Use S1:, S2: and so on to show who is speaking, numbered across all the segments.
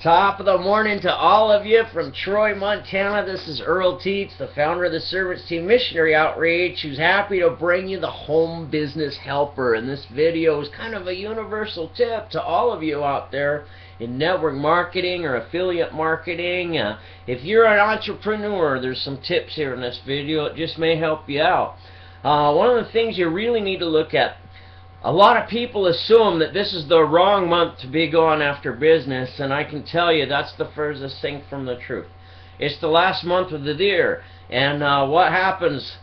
S1: Top of the morning to all of you from Troy, Montana. This is Earl Teets, the founder of the Servants Team Missionary Outreach, who's happy to bring you the Home Business Helper. And this video is kind of a universal tip to all of you out there in network marketing or affiliate marketing. If you're an entrepreneur, there's some tips here in this video. It just may help you out. One of the things you really need to look at, a lot of people assume that this is the wrong month to be going after business, and I can tell you that's the furthest thing from the truth. It's the last month of the year, and what happens?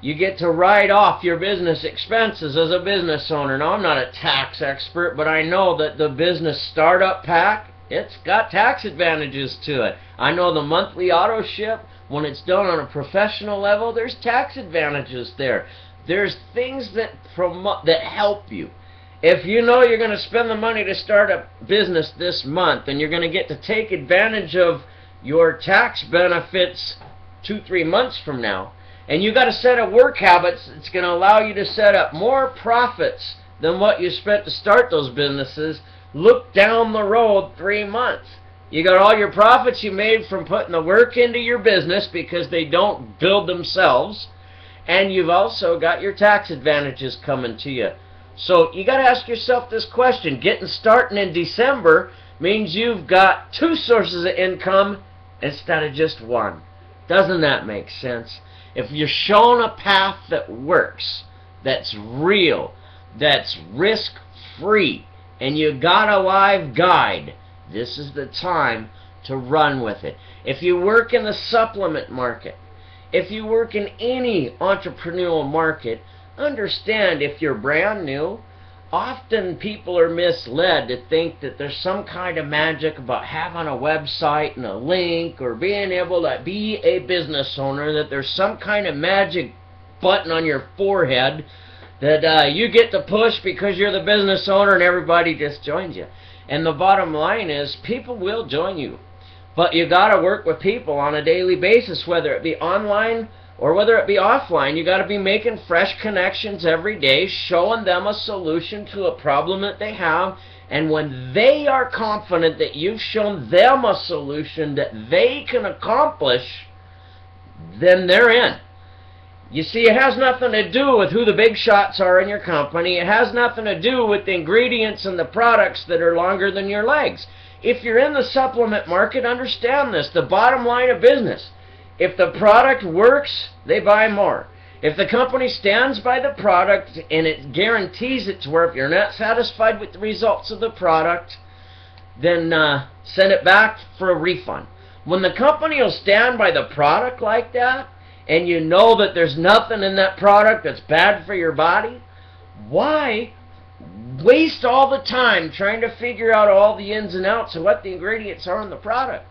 S1: You get to write off your business expenses as a business owner. Now, I'm not a tax expert, but I know that the business startup pack, it's got tax advantages to it. I know the monthly auto ship, when it's done on a professional level, there's tax advantages there. There's things that help you. If you know you're going to spend the money to start a business this month and you're going to get to take advantage of your tax benefits 2-3 months from now, and you got a set of work habits that's going to allow you to set up more profits than what you spent to start those businesses, look down the road 3 months. You got all your profits you made from putting the work into your business because they don't build themselves. And you've also got your tax advantages coming to you. So you got to ask yourself this question. Getting started in December means you've got 2 sources of income instead of just 1. Doesn't that make sense? If you're shown a path that works, that's real, that's risk-free, and you got a live guide, this is the time to run with it. If you work in the supplement market, if you work in any entrepreneurial market, understand if you're brand new, often people are misled to think that there's some kind of magic about having a website and a link or being able to be a business owner, that there's some kind of magic button on your forehead that you get to push because you're the business owner and everybody just joins you. And the bottom line is people will join you. But you got to work with people on a daily basis, whether it be online or whether it be offline. You got to be making fresh connections every day, showing them a solution to a problem that they have. And when they are confident that you've shown them a solution that they can accomplish, then they're in. You see, it has nothing to do with who the big shots are in your company. It has nothing to do with the ingredients and the products that are longer than your legs. If you're in the supplement market, understand this. The bottom line of business, if the product works, they buy more. If the company stands by the product and it guarantees its work, if you're not satisfied with the results of the product, then send it back for a refund. When the company will stand by the product like that, and you know that there's nothing in that product that's bad for your body, why waste all the time trying to figure out all the ins and outs of what the ingredients are in the product?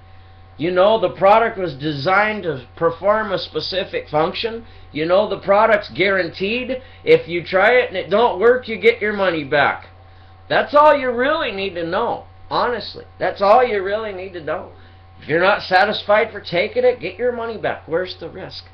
S1: You know the product was designed to perform a specific function. You know the product's guaranteed. If you try it and it don't work, you get your money back. That's all you really need to know. Honestly, that's all you really need to know. If you're not satisfied for taking it, get your money back. Where's the risk?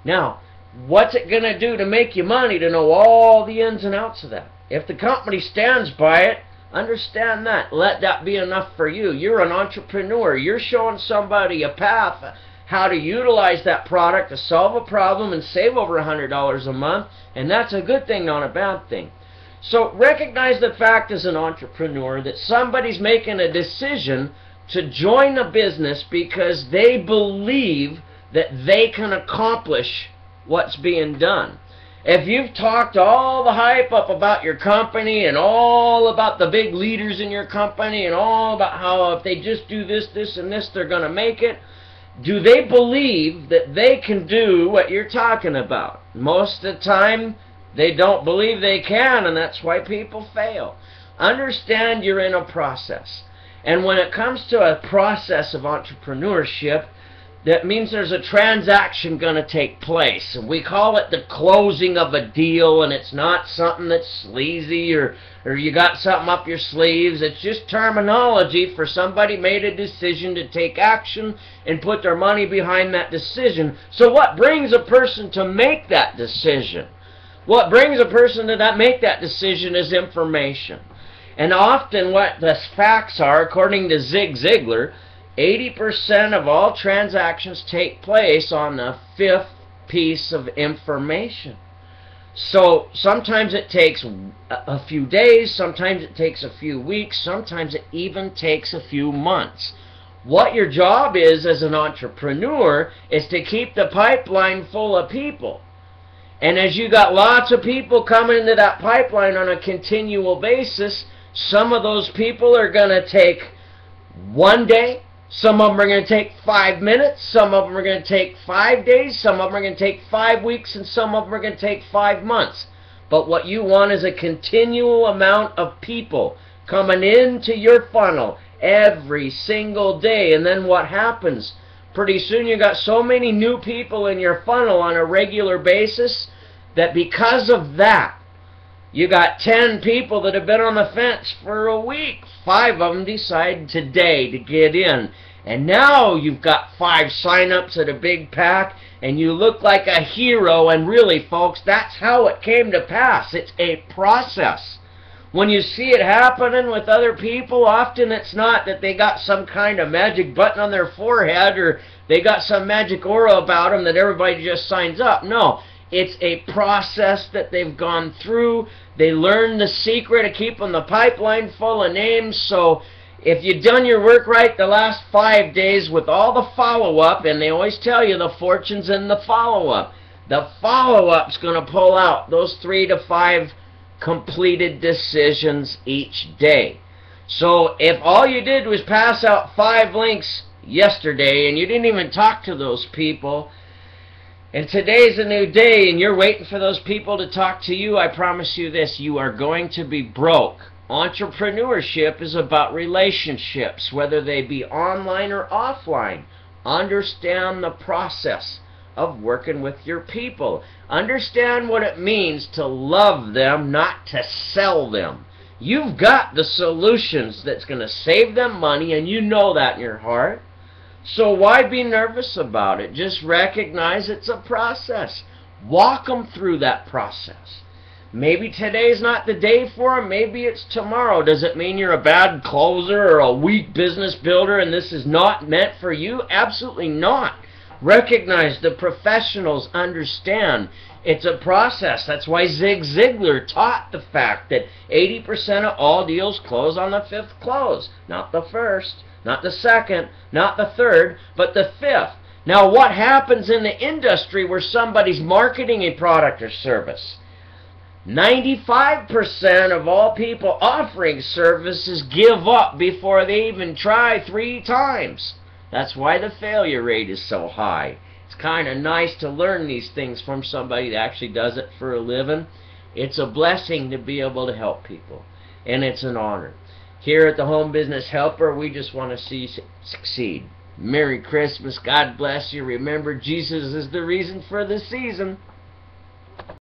S1: Now, what's it going to do to make you money to know all the ins and outs of that? If the company stands by it, understand that. Let that be enough for you. You're an entrepreneur. You're showing somebody a path how to utilize that product to solve a problem and save over $100 a month, and that's a good thing, not a bad thing. So recognize the fact as an entrepreneur that somebody's making a decision to join a business because they believe that they can accomplish what's being done. If you've talked all the hype up about your company and all about the big leaders in your company and all about how if they just do this, this, and this, they're going to make it, do they believe that they can do what you're talking about? Most of the time, they don't believe they can, and that's why people fail. Understand you're in a process. And when it comes to a process of entrepreneurship, that means there's a transaction going to take place. And we call it the closing of a deal, and it's not something that's sleazy or you got something up your sleeves. It's just terminology for somebody made a decision to take action and put their money behind that decision. So what brings a person to make that decision? What brings a person to make that decision is information. And often what the facts are, according to Zig Ziglar, 80% of all transactions take place on the 5th piece of information. So sometimes it takes a few days, sometimes it takes a few weeks, sometimes it even takes a few months. What your job is as an entrepreneur is to keep the pipeline full of people. And as you got lots of people coming into that pipeline on a continual basis, some of those people are going to take 1 day, some of them are going to take 5 minutes, some of them are going to take 5 days, some of them are going to take 5 weeks, and some of them are going to take 5 months. But what you want is a continual amount of people coming into your funnel every single day. And then what happens? Pretty soon you got so many new people in your funnel on a regular basis that because of that, you got 10 people that have been on the fence for a week. 5 of them decide today to get in. And now you've got 5 sign-ups at a big pack, and you look like a hero. And really, folks, that's how it came to pass. It's a process. When you see it happening with other people, often it's not that they got some kind of magic button on their forehead or they got some magic aura about them that everybody just signs up. No. It's a process that they've gone through. They learned the secret of keeping the pipeline full of names. So if you've done your work right the last 5 days with all the follow-up, and they always tell you the fortune's in the follow-up. The follow-up's going to pull out those 3 to 5 completed decisions each day. So if all you did was pass out 5 links yesterday and you didn't even talk to those people, and today's a new day and you're waiting for those people to talk to you, I promise you this, you are going to be broke. Entrepreneurship is about relationships, whether they be online or offline. Understand the process of working with your people. Understand what it means to love them, not to sell them. You've got the solutions that's going to save them money, and you know that in your heart. So why be nervous about it? Just recognize it's a process. Walk them through that process. Maybe today's not the day for them. Maybe it's tomorrow. Does it mean you're a bad closer or a weak business builder and this is not meant for you? Absolutely not. Recognize the professionals understand it's a process. That's why Zig Ziglar taught the fact that 80% of all deals close on the 5th close. Not the 1st, not the 2nd, not the 3rd, but the 5th. Now what happens in the industry where somebody's marketing a product or service? 95% of all people offering services give up before they even try 3 times. That's why the failure rate is so high. It's kind of nice to learn these things from somebody that actually does it for a living. It's a blessing to be able to help people, and it's an honor. Here at the Home Business Helper, we just want to see you succeed. Merry Christmas. God bless you. Remember, Jesus is the reason for the season.